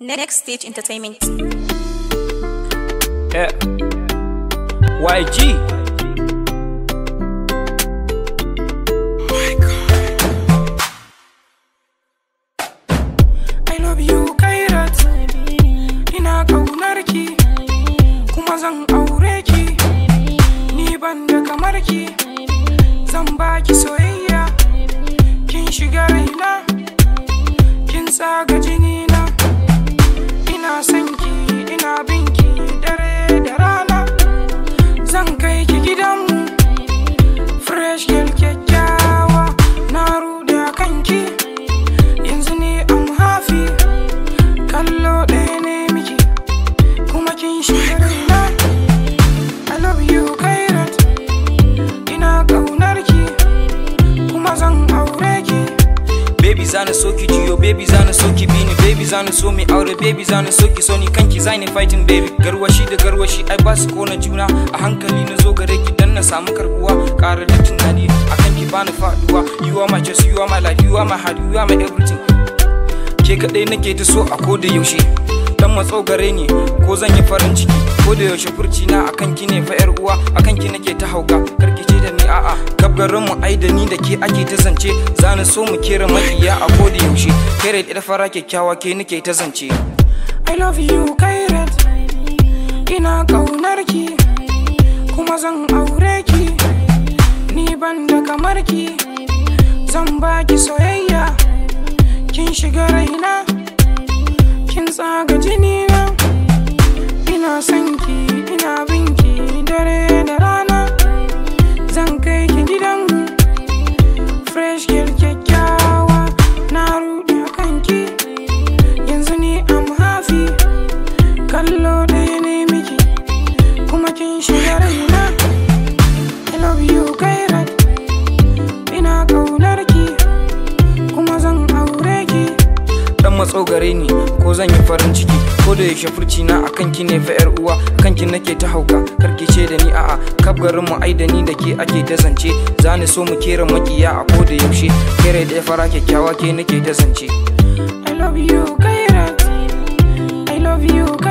Next Stage Entertainment. Yeah. YG. My God. I love you, Kairat. Ina ƙaunarki, kuma zan aure ki. Ni ban da kamar ki, zan baki soyayya. Kin shiga raina, kin tsaga jini na. Ina son ki, ina bin ki dare da rana. Zan kai ki gidanmu, fresh girl kyakkyawa. Na rude kanki, yanzu ne I'm happy. Kallo ɗaya ne miki, kuma kin shiga raina. I love you, Kairat. Ina ƙaunar ki, kuma zan aure ki. Baby zana so ki jiyo, baby zana so ki bini, baby zana so mi aure, baby zana so ki so ni kanki zani fighting baby. Garwashi da garwashi ai ba su kona juna, a hankali na zo gare ki dan na samu karbuwa. Ƙara da tunani akan ki bani faduwa. You are my choice, you are my life, you are my heart, you are my everything. Ke kadai nake ta so a koda yaushe, dan matso gare ni ko zan yi farin ciki. Ko da yaushe furci na akan ki ne fa yar uwa, akan ki nake ta hauka, karki ce da ni a'a. Kabgarin mu ai da ni da ke ake ta zance, zani so mu kera makiya a koda yaushe. Kere da fara kyakkyawa ke nake ta zance. I love you, Kairat. Ina ƙaunar ki, kuma zan aure ki. Ni ban da kamar ki, zan baki soyayya. Kin shiga raina, kin tsaga jini na. Ina son ki, ina bin ki dare da rana. Zan kai ki gidanmu, fresh girl kyakkyawa. Na rude kanki, yanzu ni I'm happy. Kallo ɗaya ne miki, kuma kin shiga raina. I love you, Kairat. Ina ƙaunar ki, kuma zan aure ki. Dan matso gare ni ko zan yi farin ciki. Ko da yaushe furci na akan ki ne fa yar uwa, akan ki nake ta hauka, karki ce da ni a'a. Kabgarin mu ai da ni da ke ake ta zance, zani so mu kera makiya a koda yaushe. Kere da fara kyakkyawa ke nake ta zance. I love you, Kairat. I love you, Kairat.